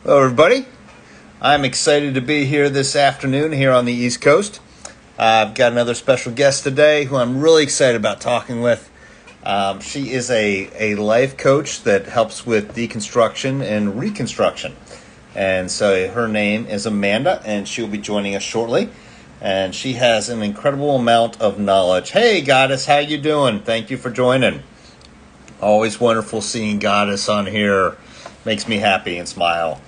Hello, everybody. I'm excited to be here this afternoon here on the East Coast. I've got another special guest today who I'm really excited about talking with. She is a life coach that helps with deconstruction and reconstruction. And so her name is Amanda, and she'll be joining us shortly. And she has an incredible amount of knowledge. Hey, Goddess, how you doing? Thank you for joining. Always wonderful seeing Goddess on here. Makes me happy and smile.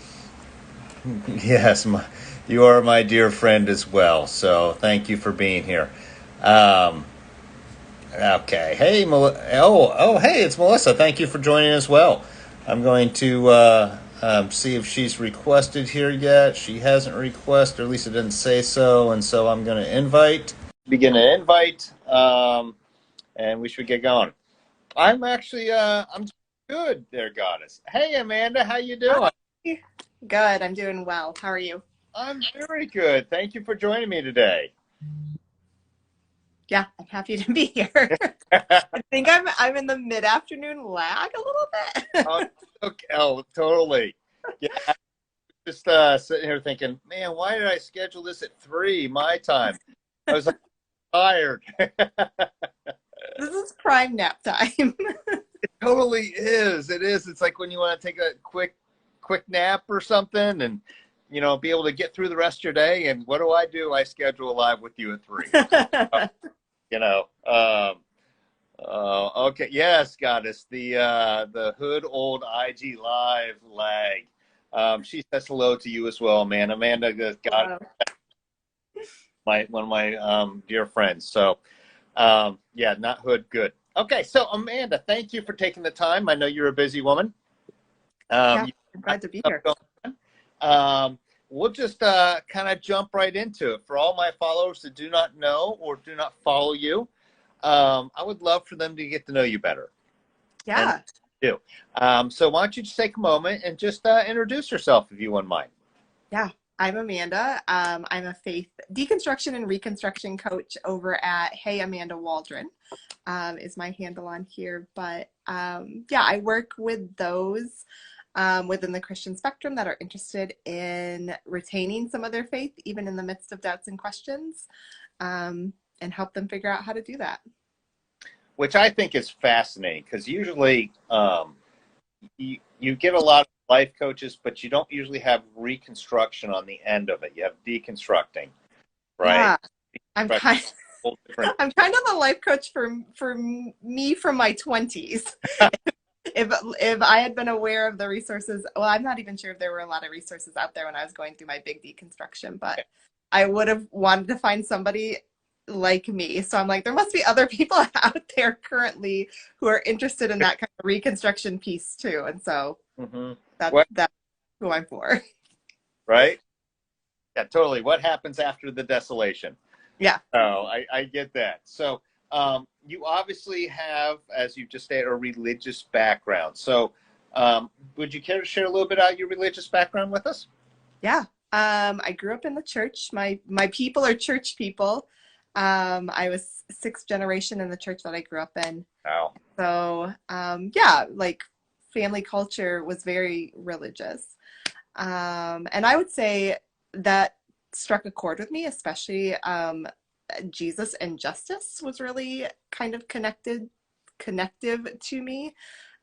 Yes, you are my dear friend as well. So thank you for being here. Um, okay. Hey, hey, it's Melissa. Thank you for joining as well. I'm going to see if she's requested here yet. She hasn't requested, or at least it didn't say so. And so I'm going to begin an invite, and we should get going. I'm good there, Goddess. Hey, Amanda, how you doing? Hi. Good. I'm doing well. How are you? I'm very good. Thank you for joining me today. Yeah, I'm happy to be here. I think I'm in the mid-afternoon lag a little bit. Oh, okay. Oh, totally. Yeah, just sitting here thinking, man, why did I schedule this at 3 my time? I was tired. This is prime nap time. Totally is. It is. It's like when you want to take a quick nap or something, and be able to get through the rest of your day. And what do? I schedule a live with you at 3. You know. Okay. Yes, Goddess. The Hood Old IG Live lag. She says hello to you as well, man. Amanda got Wow. one of my dear friends. So yeah, not Hood. Good. Okay. So Amanda, thank you for taking the time. I know you're a busy woman. Yeah, You I'm got glad to be stuff here. going we'll just kind of jump right into it. For all my followers that do not know or do not follow you, I would love for them to get to know you better. And Yeah. do. So why don't you just take a moment and just introduce yourself if you wouldn't mind. Yeah. I'm Amanda. I'm a faith deconstruction and reconstruction coach over at Hey Amanda Waldron, is my handle on here. But yeah, I work with those within the Christian spectrum that are interested in retaining some of their faith, even in the midst of doubts and questions, and help them figure out how to do that. Which I think is fascinating because usually you get a lot of life coaches, but you don't usually have reconstruction on the end of it. You have deconstructing, right? Yeah, I'm kind Different. I'm kind of the life coach for me from my 20s. If I had been aware of the resources, well, I'm not even sure if there were a lot of resources out there when I was going through my big deconstruction, but I would have wanted to find somebody like me. So I'm like, there must be other people out there currently who are interested in that kind of reconstruction piece too. And so Mm-hmm. that's who I'm for. Right? Yeah, totally. What happens after the desolation? Yeah. Oh, I get that. So you obviously have, as you just stated, a religious background. So would you care to share a little bit about your religious background with us? Yeah. I grew up in the church. My people are church people. I was sixth generation in the church that I grew up in. Wow. So yeah, like family culture was very religious. And I would say that struck a chord with me, especially Jesus and justice was really kind of connective to me.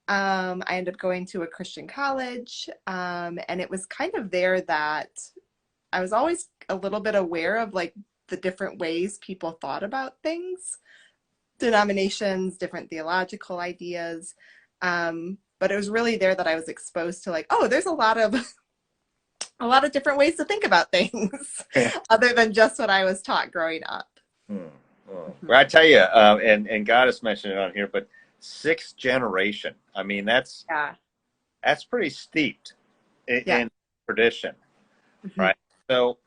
I ended up going to a Christian college, and it was kind of there that I was always a little bit aware of like the different ways people thought about things, denominations, different theological ideas. But it was really there that I was exposed to like, oh, there's a lot of different ways to think about things other than just what I was taught growing up. Hmm. Well, I tell you, and God has mentioned it on here, but sixth generation. I mean, Yeah. that's pretty steeped Yeah. in tradition, Mhm. right? So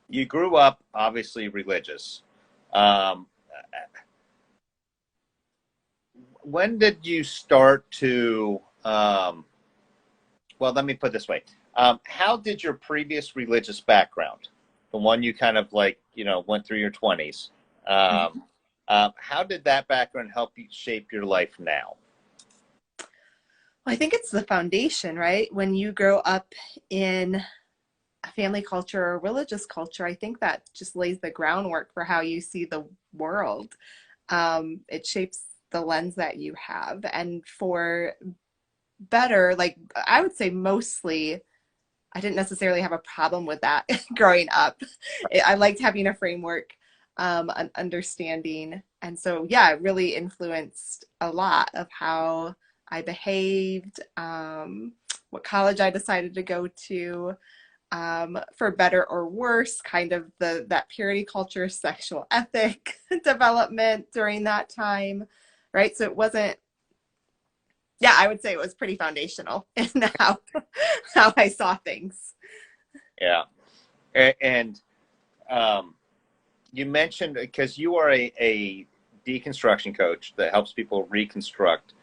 you grew up obviously religious. Um, when did you start to? Well, let me put it this way: how did your previous religious background, the one you kind of like, went through your 20s, Mhm. um, how did that background help you shape your life now? Well, I think it's the foundation, right? When you grow up in a family culture or religious culture, I think that just lays the groundwork for how you see the world. It shapes the lens that you have. And for better, like I would say mostly, I didn't necessarily have a problem with that growing up. I liked having a framework, an understanding. And so, yeah, it really influenced a lot of how I behaved, what college I decided to go to, for better or worse, kind of that purity culture, sexual ethic development during that time, right? So it wasn't, yeah, I would say it was pretty foundational in how I saw things. Yeah. And you mentioned, because you are a deconstruction coach that helps people reconstruct,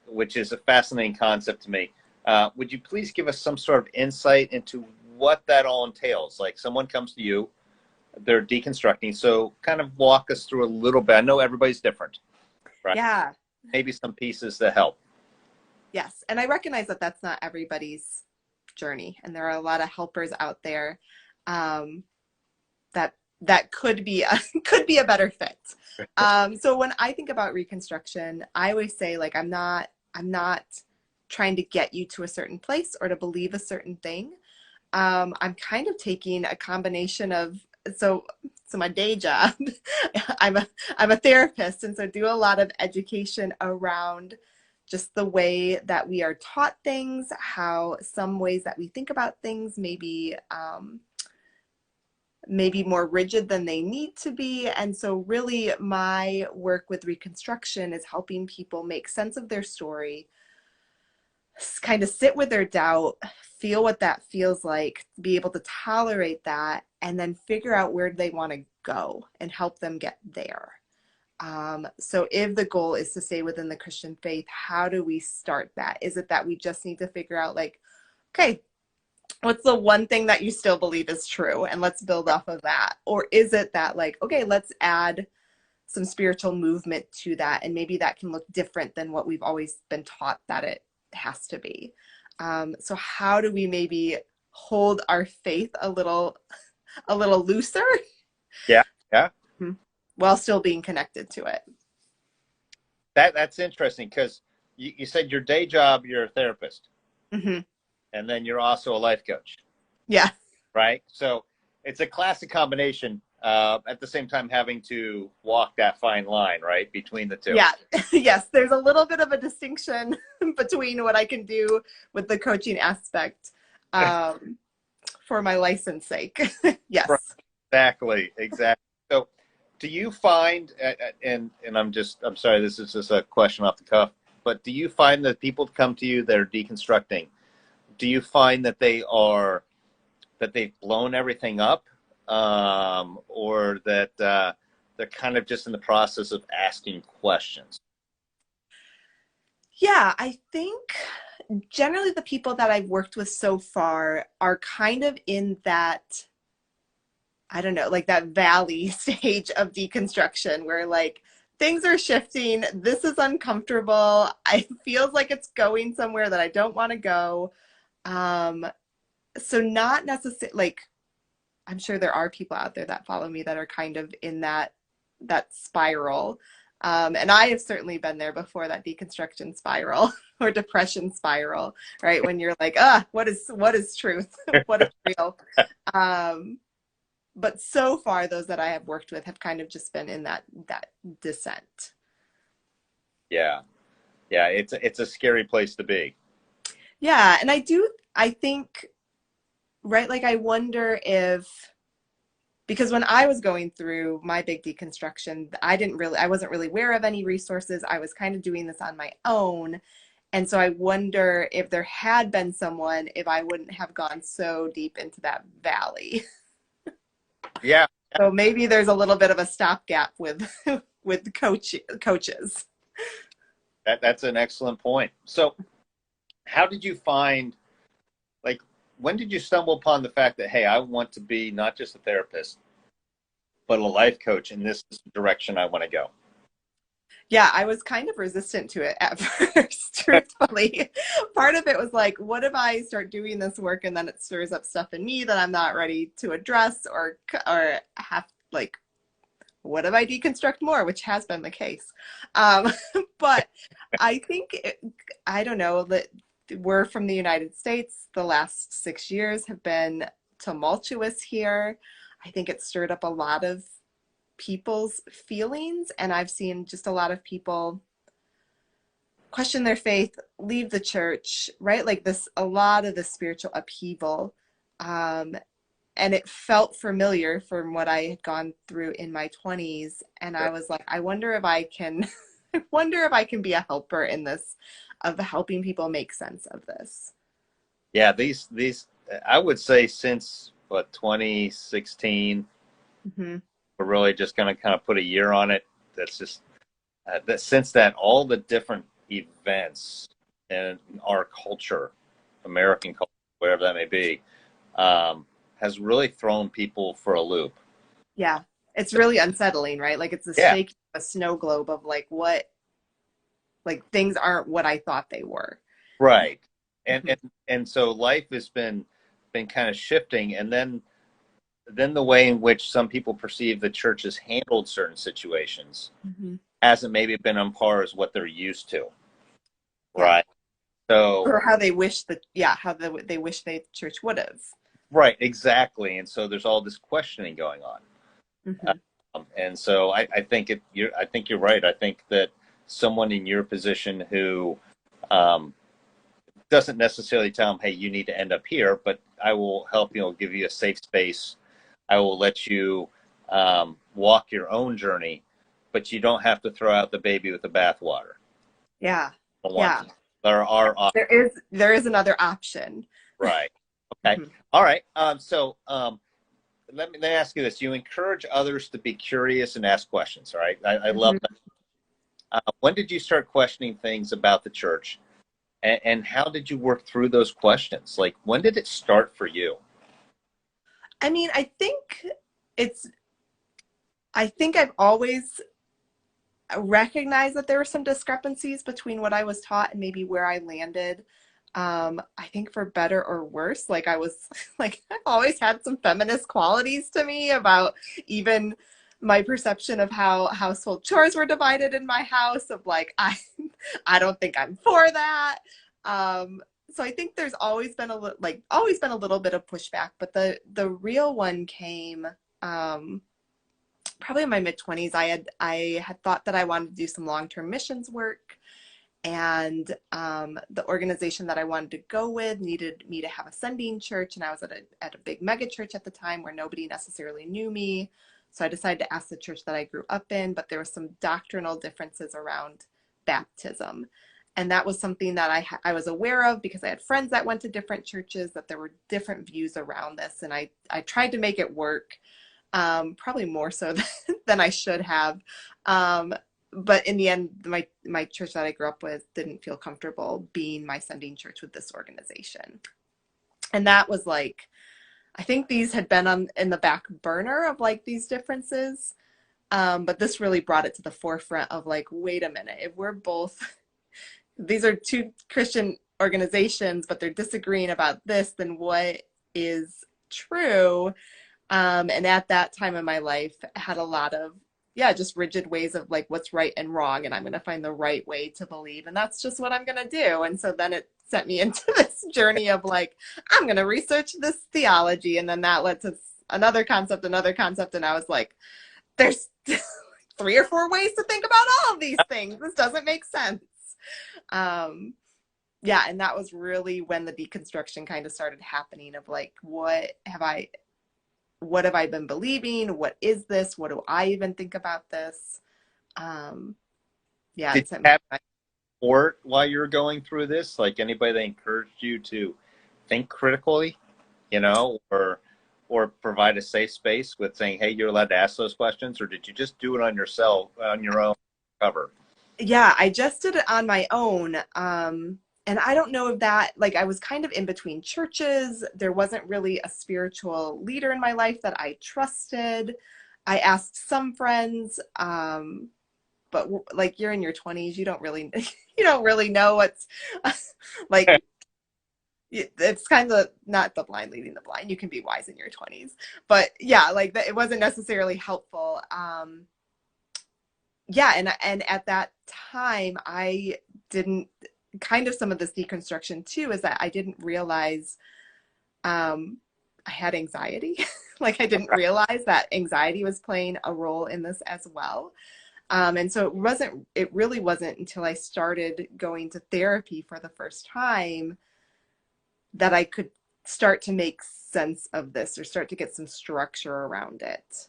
which is a fascinating concept to me. Would you please give us some sort of insight into what that all entails? Like someone comes to you, they're deconstructing. So kind of walk us through a little bit. I know everybody's different, right? Yeah. Maybe some pieces that help. Yes. And I recognize that that's not everybody's journey. And there are a lot of helpers out there, that could be could be a better fit. So when I think about reconstruction, I always say like I'm not trying to get you to a certain place or to believe a certain thing. I'm kind of taking a combination of so my day job, I'm a therapist, and so do a lot of education around just the way that we are taught things, how some ways that we think about things maybe more rigid than they need to be. And so really my work with reconstruction is helping people make sense of their story, kind of sit with their doubt, feel what that feels like, be able to tolerate that, and then figure out where they want to go and help them get there. So if the goal is to stay within the Christian faith, how do we start that? Is it that we just need to figure out like, okay, what's the one thing that you still believe is true, and let's build off of that? Or is it that like, okay, let's add some spiritual movement to that, and maybe that can look different than what we've always been taught that it has to be. So how do we maybe hold our faith a little looser Yeah. Yeah. while still being connected to it? That's interesting because you said your day job, you're a therapist, Mm-hmm. and then you're also a life coach, Yeah. right? So it's a classic combination, at the same time having to walk that fine line, right, between the two. Yeah. Yes. There's a little bit of a distinction between what I can do with the coaching aspect, for my license sake. Yes. Right. Exactly. So do you find, and I'm sorry, this is just a question off the cuff, but do you find that people come to you that are deconstructing, do you find that they've blown everything up, or that they're kind of just in the process of asking questions? Yeah, I think generally the people that I've worked with so far are kind of in that, I don't know, like that valley stage of deconstruction where like things are shifting. This is uncomfortable. I feels like it's going somewhere that I don't want to go. Um, so not necessarily like, I'm sure there are people out there that follow me that are kind of in that spiral. And I have certainly been there before, that deconstruction spiral or depression spiral, right? When you're like, what is truth? What is real? But so far, those that I have worked with have kind of just been in that descent. Yeah. Yeah. It's a scary place to be. Yeah, and I think, right, like I wonder if, because when I was going through my big deconstruction, I wasn't really aware of any resources. I was kind of doing this on my own. And so I wonder if there had been someone, if I wouldn't have gone so deep into that valley. Yeah. So maybe there's a little bit of a stopgap with with coaches. That's an excellent point. So how did you find, like, when did you stumble upon the fact that, hey, I want to be not just a therapist, but a life coach, and this is the direction I want to go? Yeah, I was kind of resistant to it at first, truthfully. Part of it was like, what if I start doing this work and then it stirs up stuff in me that I'm not ready to address, or have like, what if I deconstruct more, which has been the case. Um, but I think I don't know that we're from the United States. The last 6 years have been tumultuous here. I think it stirred up a lot of people's feelings, and I've seen just a lot of people question their faith, leave the church, right? Like this, a lot of the spiritual upheaval. Um, and it felt familiar from what I had gone through in my 20s. And I was like, I wonder if I can, I wonder if I can be a helper in this, of helping people make sense of this. Yeah, these I would say since what 2016, Hmm. we're really just going to kind of put a year on it. That's just that since that all the different events in our culture, American culture, whatever that may be, um, has really thrown people for a loop. Yeah. It's really unsettling, right? Like it's a Yeah, shake, a snow globe of like what, like things aren't what I thought they were. right. And Hmm. and and so life has been kind of shifting, and then the way in which some people perceive the church has handled certain situations Hmm. hasn't maybe been on par as what they're used to, Yeah. right? So, Or how they wish that, yeah, how they wish they church would have. right, exactly. And so there's all this questioning going on. Hmm. And so I think you're right. I think that someone in your position who um, doesn't necessarily tell them, "Hey, you need to end up here," but I will help you. I'll give you a safe space. I will let you walk your own journey, but you don't have to throw out the baby with the bathwater. Yeah. I want Yeah. to. There are There is another option. right. Okay. Hmm. All right. Let me ask you this: you encourage others to be curious and ask questions. All right. I love Hmm. that. When did you start questioning things about the church, and how did you work through those questions? Like, when did it start for you? I mean, it's, I think I've always recognized that there were some discrepancies between what I was taught and maybe where I landed. I think for better or worse, like I was like, I've always had some feminist qualities to me about even my perception of how household chores were divided in my house, of like, I don't think I'm for that. So I think there's always been always been a little bit of pushback, but the real one came um, probably in my mid 20s. I had thought that I wanted to do some long-term missions work, and the organization that I wanted to go with needed me to have a sending church, and I was at a big mega church at the time where nobody necessarily knew me. So I decided to ask the church that I grew up in, but there were some doctrinal differences around baptism. And that was something that I was aware of because I had friends that went to different churches, that there were different views around this. And I tried to make it work, probably more so than I should have. But in the end, my church that I grew up with didn't feel comfortable being my sending church with this organization. And that was like, I think these had been on in the back burner of like these differences. But this really brought it to the forefront of like, wait a minute, if we're both, these are two Christian organizations, but they're disagreeing about this, then what is true? And at that time in my life, I had a lot of, yeah, just rigid ways of like what's right and wrong, and I'm going to find the right way to believe, and that's just what I'm going to do. And so then it sent me into this journey of like, I'm going to research this theology, and then that led to another concept, and I was like, there's three or four ways to think about all of these things. This doesn't make sense. Um, yeah, and that was really when the deconstruction kind of started happening of like, what have I been believing? What is this? What do I even think about this? Um, yeah, Did it you sent me. have support while you were going through this? Like anybody that encouraged you to think critically, or provide a safe space with saying, "Hey, you're allowed to ask those questions," or did you just do it on yourself, on your own cover? Yeah, I just did it on my own. And I don't know if that, like, I was kind of in between churches. There wasn't really a spiritual leader in my life that I trusted. I asked some friends, but like you're in your 20s, you don't really you don't really know what's like it's kind of not the blind leading the blind. You can be wise in your 20s, but yeah, like that, it wasn't necessarily helpful. Yeah, and at that time, I didn't kind of some of this deconstruction too is that I didn't realize I had anxiety. Like I didn't realize that anxiety was playing a role in this as well. And so it really wasn't until I started going to therapy for the first time that I could start to make sense of this or start to get some structure around it.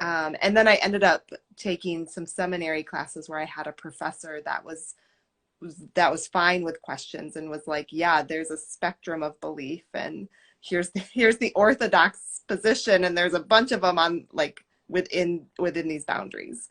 And then I ended up taking some seminary classes where I had a professor that was fine with questions and was like, yeah, there's a spectrum of belief, and here's the orthodox position, and there's a bunch of them on like within these boundaries.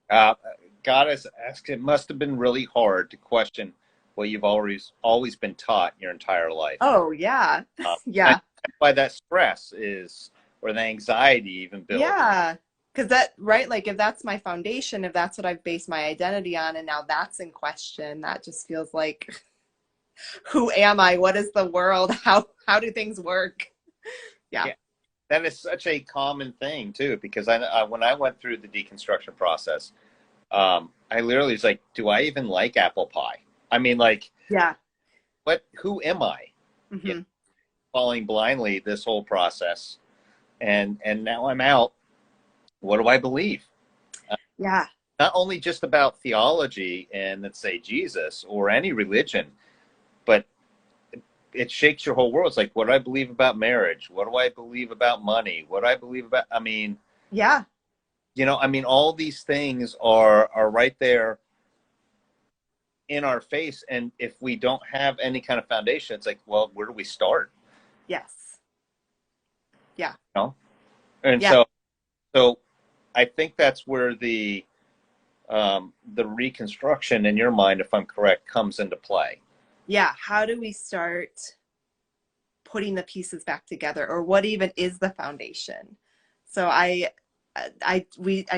Uh, God has asked. It must have been really hard to question what you've always been taught your entire life. Oh yeah. And Yeah. that's why that stress is, or the anxiety even builds. Yeah. Because that, right, like if that's my foundation, if that's what I've based my identity on, and now that's in question, that just feels like, who am I? What is the world? How do things work? Yeah. Yeah, that is such a common thing too, because I when I went through the deconstruction process, I literally was like, do I even like apple pie? I mean, like, Yeah. who am I? You know, Hmm. following blindly this whole process, and now I'm out. What do I believe? Uh, Yeah. Not only just about theology and let's say Jesus or any religion, but it shakes your whole world. It's like, what do I believe about marriage? What do I believe about money? What do I believe about? I mean, Yeah. I mean, all these things are right there in our face, and if we don't have any kind of foundation, it's like, well, where do we start? Yes. Yeah. You know? And Yeah. so I think that's where the reconstruction in your mind, if I'm correct, comes into play. Yeah. How do we start putting the pieces back together, or what even is the foundation? So I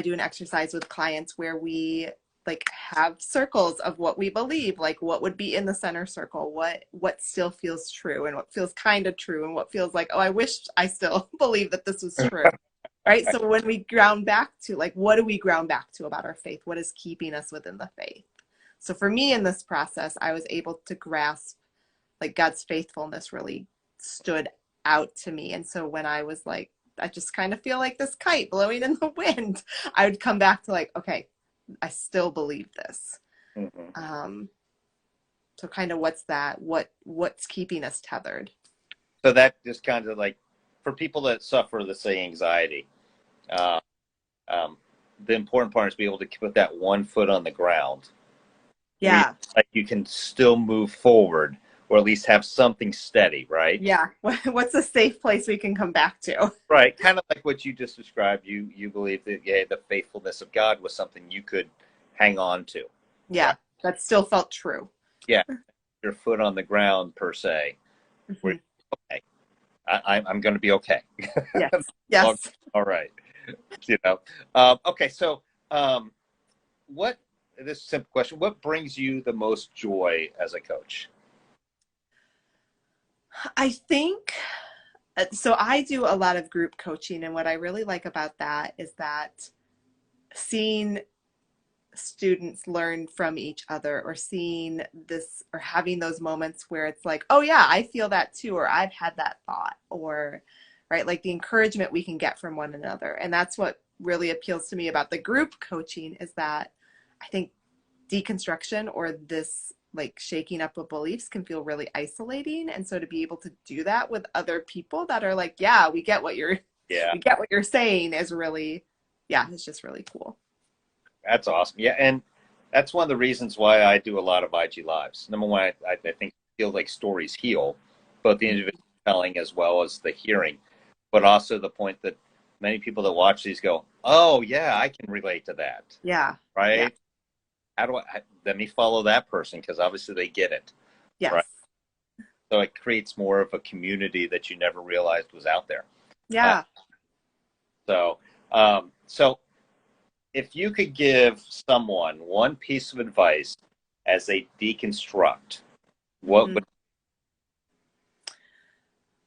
do an exercise with clients where we like have circles of what we believe, like what would be in the center circle, what still feels true and what feels kind of true and what feels like, oh, I wish I still believe that this was true. Right? So when we ground back to like, what do we ground back to about our faith? What is keeping us within the faith? So for me in this process, I was able to grasp like God's faithfulness really stood out to me. And so when I was like, I just kind of feel like this kite blowing in the wind, I would come back to like, okay, I still believe this. Mm-hmm. So kind of what's that? What's keeping us tethered? So that just kind of like, for people that suffer, let's say, anxiety, uh, um, the important part is to be able to put that one foot on the ground where Yeah. like you can still move forward, or at least have something steady, right? Yeah. What's a safe place we can come back to? Right. Kind of like what you just described. You believe that, yeah, the faithfulness of God was something you could hang on to, Yeah. right? That still felt true. Yeah, your foot on the ground per se. Where, Hmm. okay, I'm going to be okay. Yes. All Yes. right. Okay. So, um, what, this is a simple question, what brings you the most joy as a coach? I think so. I do a lot of group coaching, and what I really like about that is that seeing students learn from each other, or seeing this or having those moments where it's like, oh yeah, I feel that too, or I've had that thought, or right, like the encouragement we can get from one another. And that's what really appeals to me about the group coaching, is that I think deconstruction or this like shaking up of beliefs can feel really isolating, and so to be able to do that with other people that are like, yeah, Yeah, we get what you're saying, is really, yeah, it's just really cool. that's awesome. Yeah, and that's one of the reasons why I do a lot of IG lives. Number one, I think feel like stories heal, both the individual telling as well as the hearing, but also the point that many people that watch these go, "Oh yeah, I can relate to that." Yeah. Yeah. Right? How do let me follow that person, because obviously they get it, right? Yes. So it creates more of a community that you never realized was out there. Uh, Yeah. so, so if you could give someone one piece of advice as they deconstruct, what Mhm. would?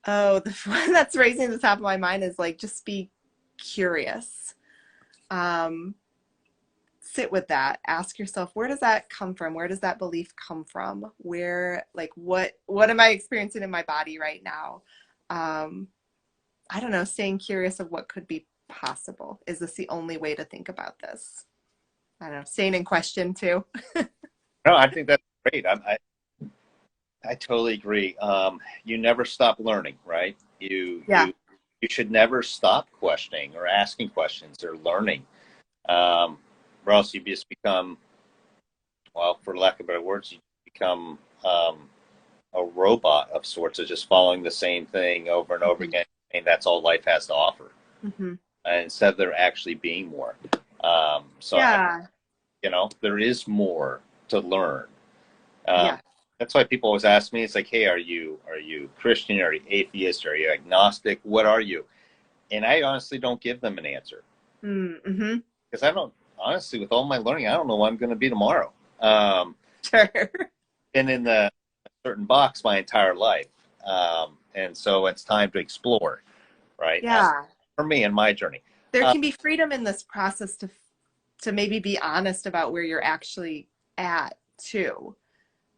Oh, the one that's raising the top of my mind is like just be curious. Um, Sit with that. Ask yourself, where does that come from? Where does that belief come from? Where, like, what am I experiencing in my body right now? Um, I don't know, staying curious of what could be possible. Is this the only way to think about this? I don't know, staying in question too. No, I think that's great. I totally agree. You never stop learning, right? Yeah. You should never stop questioning or asking questions or learning, um, or else you just become, well, for lack of better words, you become a robot of sorts of just following the same thing over and over Hmm. again, and that's all life has to offer. Hmm. And instead of there actually being more, so Yeah. there is more to learn. Um, Yeah. that's why people always ask me, it's like, hey, are you Christian? Are you atheist? Are you agnostic? What are you? And I honestly don't give them an answer Mm-hmm. because I don't, honestly, with all my learning, I don't know what I'm going to be tomorrow. Um, Sure. been in the certain box my entire life. And so it's time to explore, right? Yeah. For me and my journey. There Uh, can be freedom in this process to maybe be honest about where you're actually at too.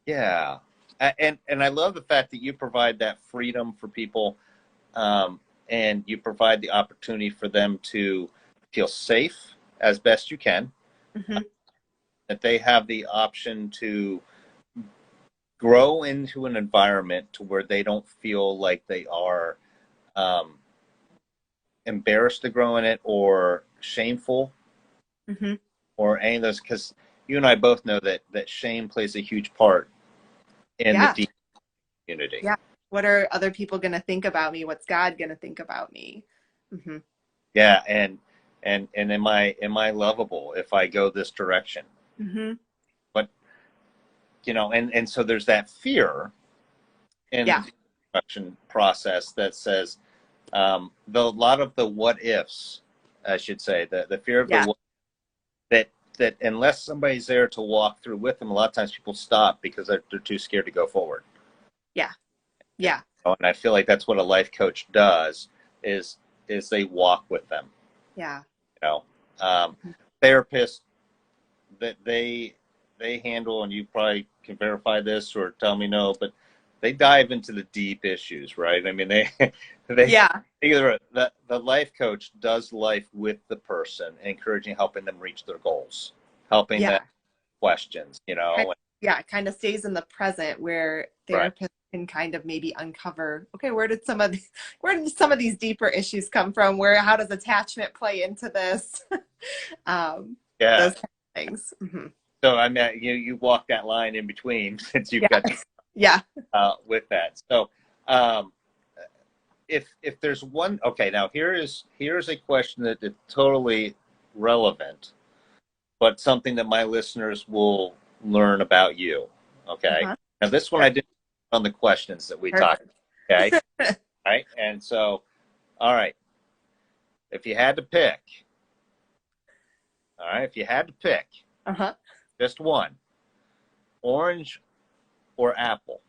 yeah. And I love the fact that you provide that freedom for people, um, and you provide the opportunity for them to feel safe as best you can, Hmm. that they have the option to grow into an environment to where they don't feel like they are um, embarrassed to grow in it or shameful Hmm. or any of those, because you and I both know that shame plays a huge part in the Yeah. deep community. Yeah. What are other people going to think about me? What's God going to think about me? Hmm. Yeah, and am I lovable if I go this direction? Hmm. But and so there's that fear in the Yeah. deconstruction process that says, the a lot of the what ifs, I should say, the fear of the Yeah. what, that unless somebody's there to walk through with them, a lot of times people stop because they're too scared to go forward. Yeah. Yeah. And I feel like that's what a life coach does is is they walk with them. Yeah. You know, um, therapists that they handle, and you probably can verify this or tell me no, but they dive into the deep issues, right? I mean, they they Yeah. either the life coach does life with the person, encouraging, helping them reach their goals, helping them Yeah. questions, Kind yeah. Kind of stays in the present where right? therapists can kind of maybe uncover, okay, where did some of these deeper issues come from? How does attachment play into this? um, Yeah. those kind of things. Hmm. So I mean, you walk that line in between since you've Yeah. got Yeah. with that. So um, if there's one, okay, now here's a question that is totally relevant, but something that my listeners will learn about you. Okay. Uh-huh. Now this one Sure. I did on the questions that we talked. Perfect. Okay. All right. And so, all right, if you had to pick, all right, if you had to pick Uh-huh. just one, orange or apple.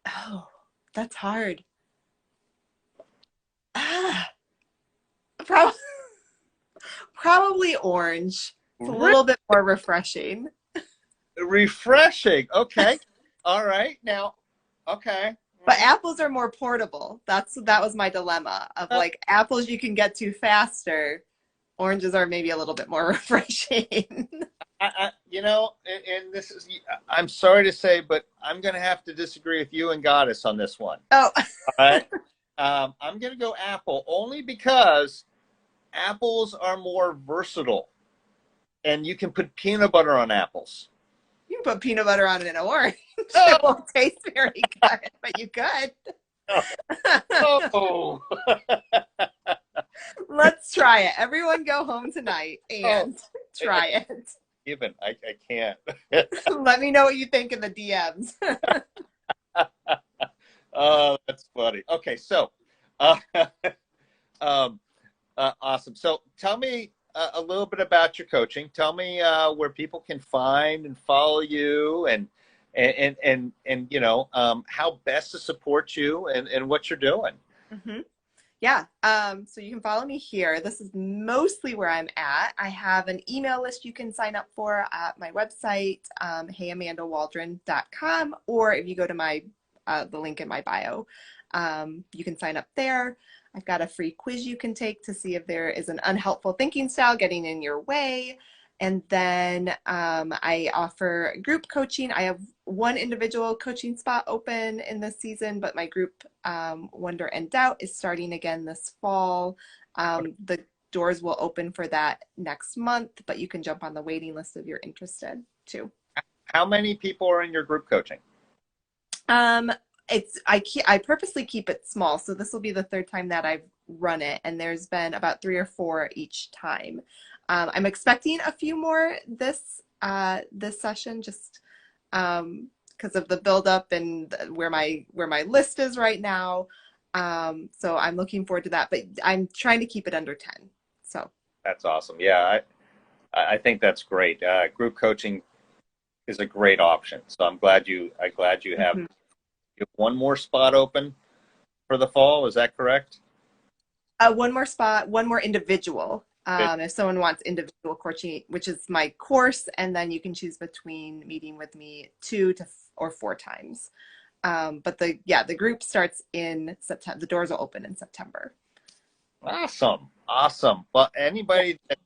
Oh, that's hard. Ah, prob- probably orange. It's a little bit more refreshing. Refreshing. Okay. All right. Now, okay. But apples are more portable. That was my dilemma of Uh, like apples you can get to faster. Oranges are maybe a little bit more refreshing. and this is, I'm sorry to say, but I'm going to have to disagree with you and Goddess on this one. Oh, All right. I'm going to go apple only because apples are more versatile and you can put peanut butter on apples. you can put peanut butter on an orange. It Oh, won't taste very good, but you could. oh, Let's try it. Everyone go home tonight oh, and I try it. even, I can't. Let me know what you think in the DMs. Oh, that's funny. Okay. So, uh, um, Awesome. So tell me a little bit about your coaching. Tell me where people can find and follow you, and how best to support you and what you're doing. Hmm. Yeah. So you can follow me here. This is mostly where I'm at. I have an email list you can sign up for at my website, heyamandawaldron.com, or if you go to my the link in my bio, you can sign up there. I've got a free quiz you can take to see if there is an unhelpful thinking style getting in your way. And then I offer group coaching. I have one individual coaching spot open in this season, but my group, Wonder and Doubt, is starting again this fall. The doors will open for that next month, but you can jump on the waiting list if you're interested too. How many people are in your group coaching? Um, I purposely keep it small, so this will be the third time that I've run it, and there's been about 3 or 4 each time. I'm expecting a few more this session, just because of the buildup and where my list is right now. So I'm looking forward to that, but I'm trying to keep it under 10. So That's awesome. Yeah, I think that's great. Group coaching is a great option. So I'm glad mhm. you have one more spot open for the fall. Is that correct? One more spot, one more individual. Good. If someone wants individual coaching, which is my course, and then you can choose between meeting with me 2 or 4 times. But the group starts in September. The doors will open in September. Awesome. Awesome. Well, Yeah. anybody that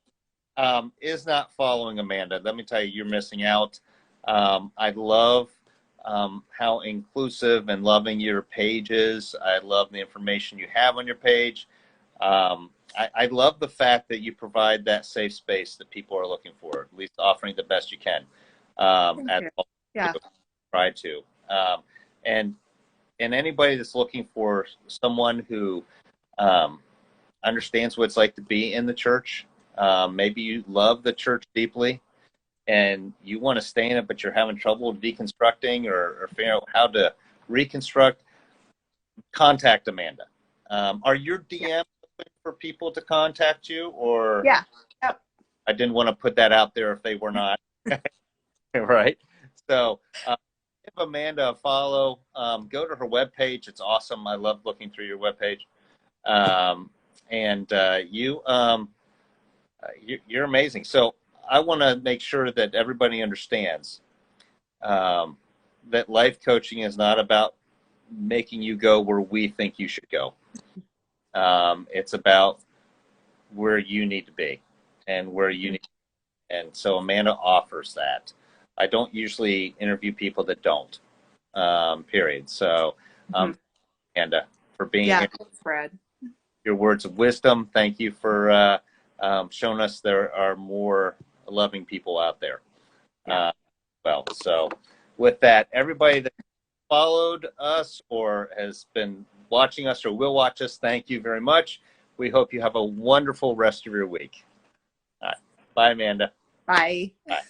is not following Amanda, let me tell you, you're missing out. I love how inclusive and loving your page is. I love the information you have on your page. I love the fact that you provide that safe space that people are looking for, at least offering the best you can. Thank As you. well Yeah. as try to. And and anybody that's looking for someone who um, understands what it's like to be in the church. Maybe you love the church deeply and you want to stay in it, but you're having trouble deconstructing or figuring out how to reconstruct. Contact Amanda. Are your Yeah. DMs open for people to contact you, or Yeah. Yep. I didn't want to put that out there if they were not, right? So give Amanda a follow. Go to her webpage. It's awesome. I love looking through your webpage. Um, and you're amazing. So I want to make sure that everybody understands um, that life coaching is not about making you go where we think you should go. It's about where you need to be and where you need. And so Amanda offers that. I don't usually interview people that don't. Period. So, Mhm. Amanda, for being Yeah. here, Thanks, Brad. your words of wisdom. Thank you for showing us there are more loving people out there. Yeah. So with that, everybody that followed us or has been watching us or will watch us, thank you very much. We hope you have a wonderful rest of your week. All right. Bye, Amanda. Bye. Bye.